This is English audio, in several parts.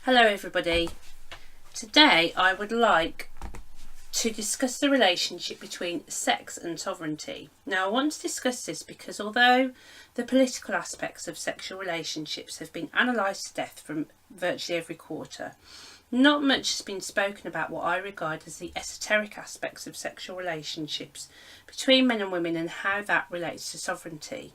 Hello everybody. Today I would like to discuss the relationship between sex and sovereignty. Now I want to discuss this because although the political aspects of sexual relationships have been analysed to death from virtually every quarter, not much has been spoken about what I regard as the esoteric aspects of sexual relationships between men and women and how that relates to sovereignty.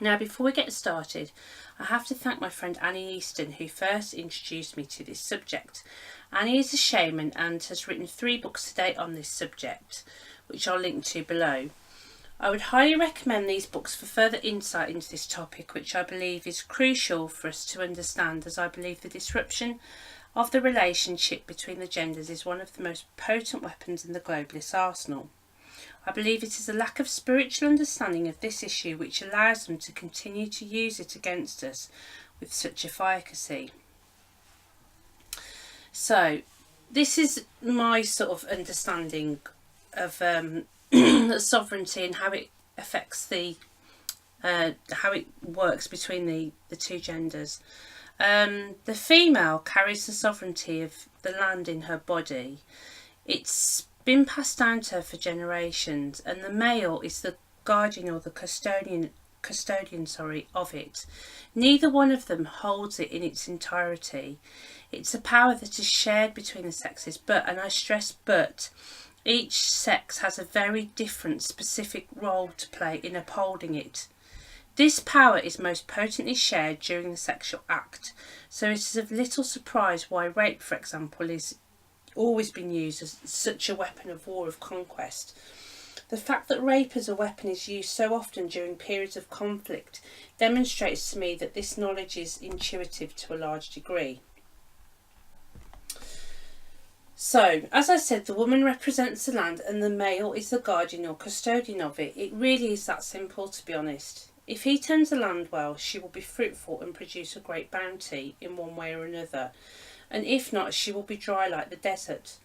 Now, before we get started, I have to thank my friend Annie Easton, who first introduced me to this subject. Annie is a shaman and has written 3 books to date on this subject, which I'll link to below. I would highly recommend these books for further insight into this topic, which I believe is crucial for us to understand, as I believe the disruption of the relationship between the genders is one of the most potent weapons in the globalist arsenal. I believe it is a lack of spiritual understanding of this issue which allows them to continue to use it against us with such efficacy. So, this is my sort of understanding of sovereignty and how it affects how it works between the two genders. The female carries the sovereignty of the land in her body. It's been passed down to her for generations, and the male is the guardian or the custodian of it. Neither one of them holds it in its entirety. It's a power that is shared between the sexes, and I stress but, each sex has a very different specific role to play in upholding it. This power is most potently shared during the sexual act, so it is of little surprise why rape, for example, is always been used as such a weapon of war of conquest. The fact that rape as a weapon is used so often during periods of conflict demonstrates to me that this knowledge is intuitive to a large degree. So, as I said, the woman represents the land and the male is the guardian or custodian of it. It really is that simple, to be honest. If he tends the land well, she will be fruitful and produce a great bounty in one way or another, and if not, she will be dry like the desert.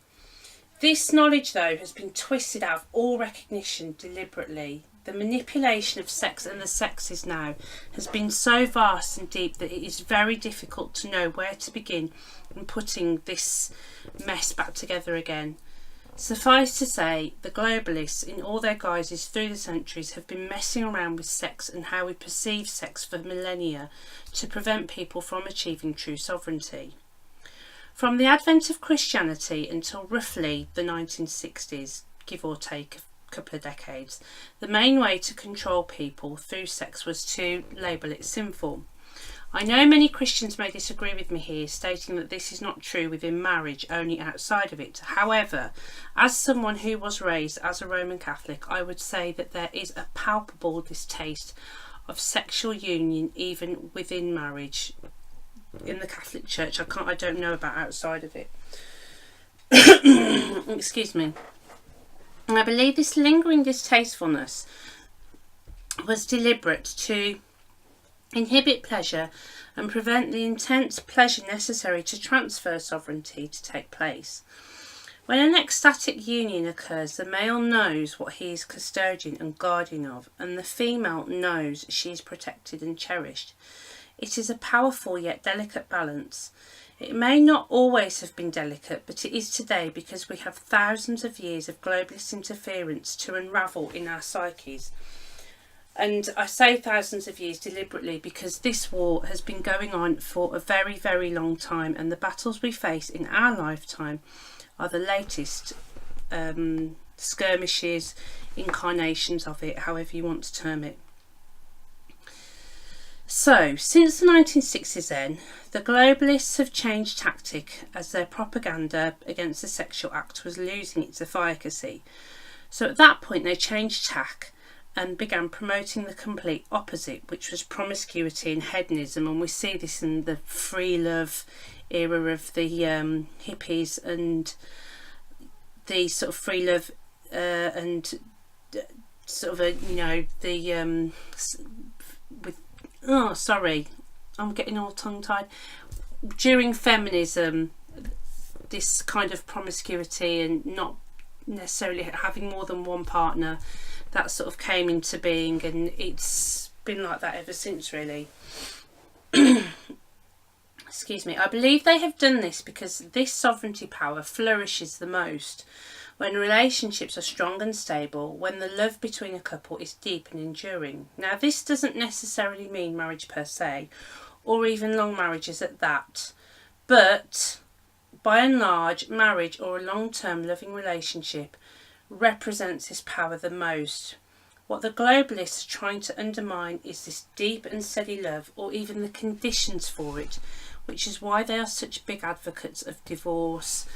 This knowledge, though, has been twisted out of all recognition deliberately. The manipulation of sex and the sexes now has been so vast and deep that it is very difficult to know where to begin in putting this mess back together again. Suffice to say, the globalists, in all their guises through the centuries, have been messing around with sex and how we perceive sex for millennia to prevent people from achieving true sovereignty. From the advent of Christianity until roughly the 1960s, give or take a couple of decades, the main way to control people through sex was to label it sinful. I know many Christians may disagree with me here, stating that this is not true within marriage, only outside of it. However, as someone who was raised as a Roman Catholic, I would say that there is a palpable distaste of sexual union even within marriage. In the Catholic Church, I don't know about outside of it. Excuse me. And I believe this lingering distastefulness was deliberate to inhibit pleasure and prevent the intense pleasure necessary to transfer sovereignty to take place. When an ecstatic union occurs, the male knows what he is custodian and guardian of, and the female knows she is protected and cherished. It is a powerful yet delicate balance. It may not always have been delicate, but it is today because we have thousands of years of globalist interference to unravel in our psyches. And I say thousands of years deliberately because this war has been going on for a very, very long time, and the battles we face in our lifetime are the latest skirmishes, incarnations of it, however you want to term it. So, since the 1960s then, the globalists have changed tactic as their propaganda against the sexual act was losing its efficacy. So at that point they changed tack and began promoting the complete opposite, which was promiscuity and hedonism, and we see this in the free love era of the hippies and the sort of free love and sort of I'm getting all tongue-tied. During feminism, this kind of promiscuity and not necessarily having more than one partner, that sort of came into being, and it's been like that ever since, really. excuse me, I believe they have done this because this sovereignty power flourishes the most when relationships are strong and stable, when the love between a couple is deep and enduring. Now, this doesn't necessarily mean marriage per se, or even long marriages at that, but by and large, marriage or a long-term loving relationship represents this power the most. What the globalists are trying to undermine is this deep and steady love, or even the conditions for it, which is why they are such big advocates of divorce,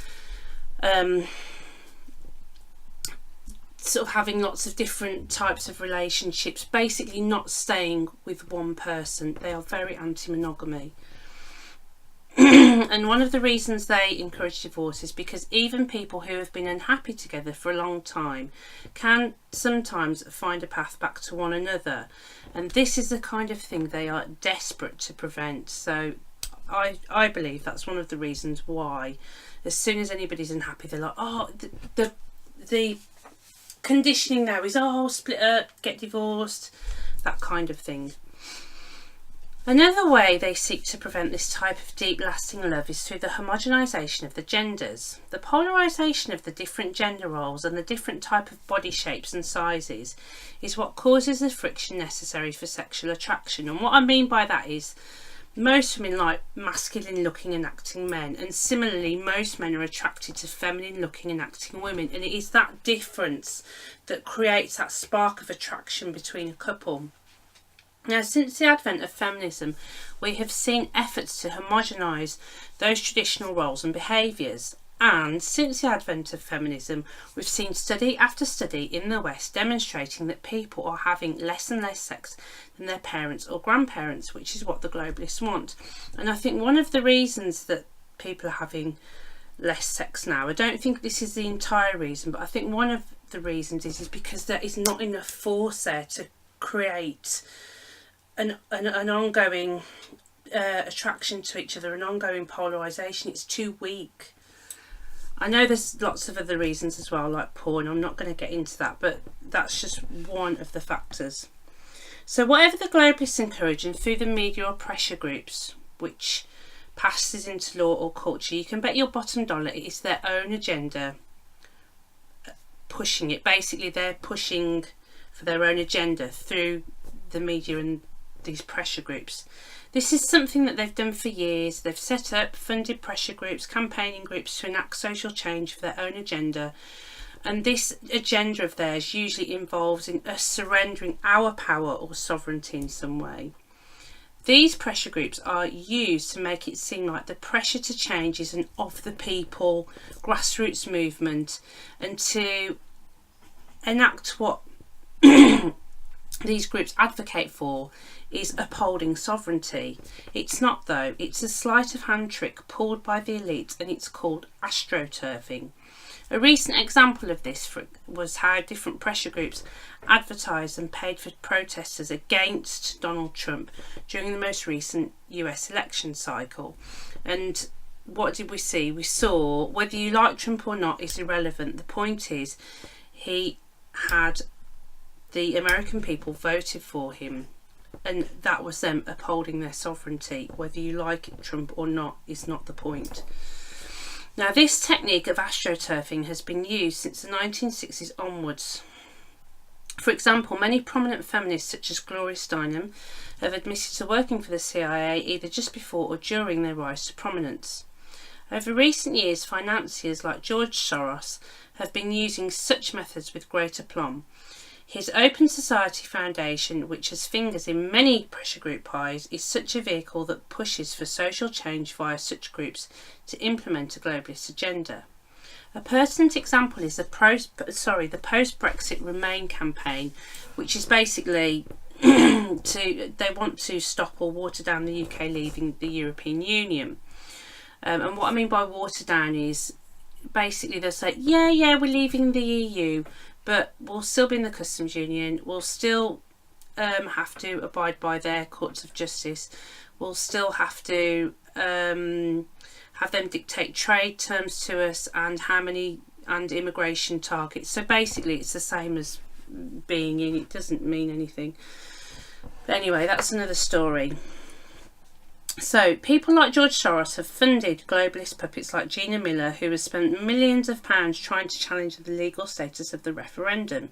sort of having lots of different types of relationships, basically not staying with one person. They are very anti-monogamy. And one of the reasons they encourage divorce is because even people who have been unhappy together for a long time can sometimes find a path back to one another, and this is the kind of thing they are desperate to prevent. So I believe that's one of the reasons why, as soon as anybody's unhappy, they're like, oh, the conditioning now is, oh, split up, get divorced, that kind of thing. Another way they seek to prevent this type of deep lasting love is through the homogenisation of the genders. The polarisation of the different gender roles and the different type of body shapes and sizes is what causes the friction necessary for sexual attraction. And what I mean by that is, most women like masculine looking and acting men, and similarly most men are attracted to feminine looking and acting women, and it is that difference that creates that spark of attraction between a couple. Now, since the advent of feminism, we have seen efforts to homogenise those traditional roles and behaviours. And since the advent of feminism, we've seen study after study in the West demonstrating that people are having less and less sex than their parents or grandparents, which is what the globalists want. And I think one of the reasons that people are having less sex now, I don't think this is the entire reason, but I think one of the reasons is because there is not enough force there to create an ongoing attraction to each other, an ongoing polarisation. It's too weak. I know there's lots of other reasons as well, like porn. I'm not going to get into that, but that's just one of the factors. So whatever the globalists encourage, and through the media or pressure groups, which passes into law or culture, you can bet your bottom dollar it is their own agenda pushing it. Basically, they're pushing for their own agenda through the media and these pressure groups. This is something that they've done for years. They've set up, funded pressure groups, campaigning groups to enact social change for their own agenda. And this agenda of theirs usually involves in us surrendering our power or sovereignty in some way. These pressure groups are used to make it seem like the pressure to change is an of the people grassroots movement, and to enact what these groups advocate for is upholding sovereignty. It's not, though. It's a sleight of hand trick pulled by the elite, and it's called astroturfing. A recent example of this was how different pressure groups advertised and paid for protesters against Donald Trump during the most recent US election cycle. And what did we see? We saw, whether you like Trump or not is irrelevant. The point is, he had the American people voted for him, and that was them upholding their sovereignty. Whether you like Trump or not is not the point. Now, this technique of astroturfing has been used since the 1960s onwards. For example, many prominent feminists such as Gloria Steinem have admitted to working for the CIA either just before or during their rise to prominence. Over recent years, financiers like George Soros have been using such methods with great aplomb. His Open Society Foundation, which has fingers in many pressure group pies, is such a vehicle that pushes for social change via such groups to implement a globalist agenda. A pertinent example is the post-Brexit Remain campaign, which is basically they want to stop or water down the UK leaving the European Union. And what I mean by water down is basically they'll say, yeah, we're leaving the EU, but we'll still be in the customs union, we'll still have to abide by their courts of justice, we'll still have to have them dictate trade terms to us and immigration targets. So basically it's the same as being in, it doesn't mean anything. But anyway, that's another story. So, people like George Soros have funded globalist puppets like Gina Miller, who has spent millions of pounds trying to challenge the legal status of the referendum.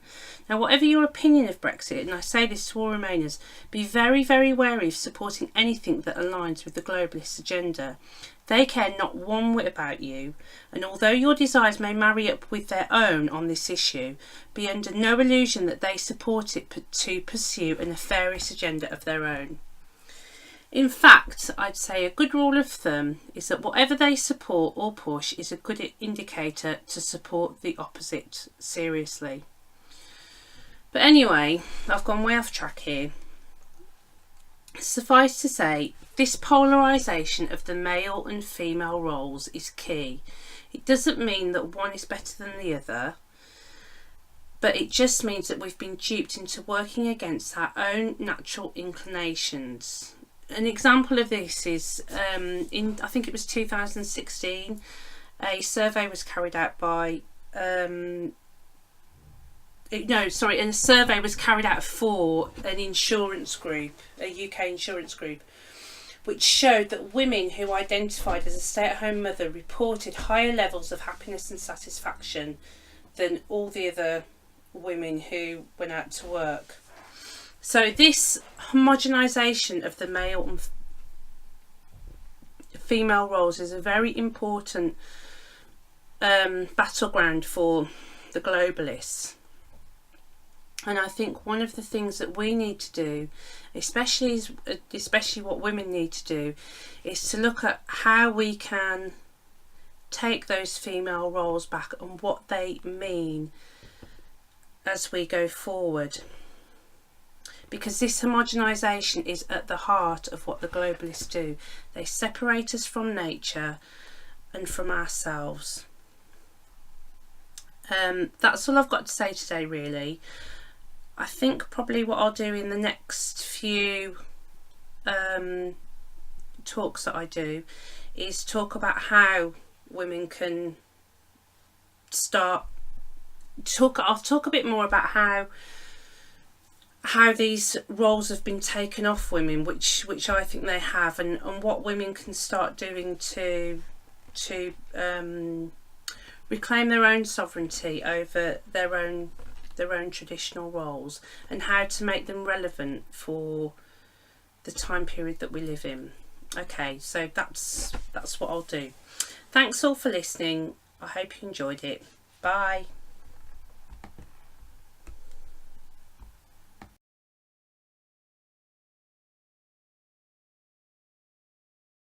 Now, whatever your opinion of Brexit, and I say this to all Remainers, be very, very wary of supporting anything that aligns with the globalist agenda. They care not one whit about you, and although your desires may marry up with their own on this issue, be under no illusion that they support it to pursue a nefarious agenda of their own. In fact, I'd say a good rule of thumb is that whatever they support or push is a good indicator to support the opposite seriously. But anyway, I've gone way off track here. Suffice to say, this polarisation of the male and female roles is key. It doesn't mean that one is better than the other, but it just means that we've been duped into working against our own natural inclinations. An example of this is in, I think it was 2016, a survey was carried out by a survey was carried out for an insurance group, a UK insurance group, which showed that women who identified as a stay-at-home mother reported higher levels of happiness and satisfaction than all the other women who went out to work. So this homogenisation of the male and female roles is a very important battleground for the globalists. And I think one of the things that we need to do, especially what women need to do, is to look at how we can take those female roles back and what they mean as we go forward. Because this homogenisation is at the heart of what the globalists do. They separate us from nature and from ourselves. That's all I've got to say today, really. I think probably what I'll do in the next few talks that I do is talk about how women can I'll talk a bit more about how these roles have been taken off women, which I think they have, and what women can start doing to reclaim their own sovereignty over their own traditional roles, and how to make them relevant for the time period that we live in. Okay, so that's what I'll do. Thanks all for listening. I hope you enjoyed it. Bye.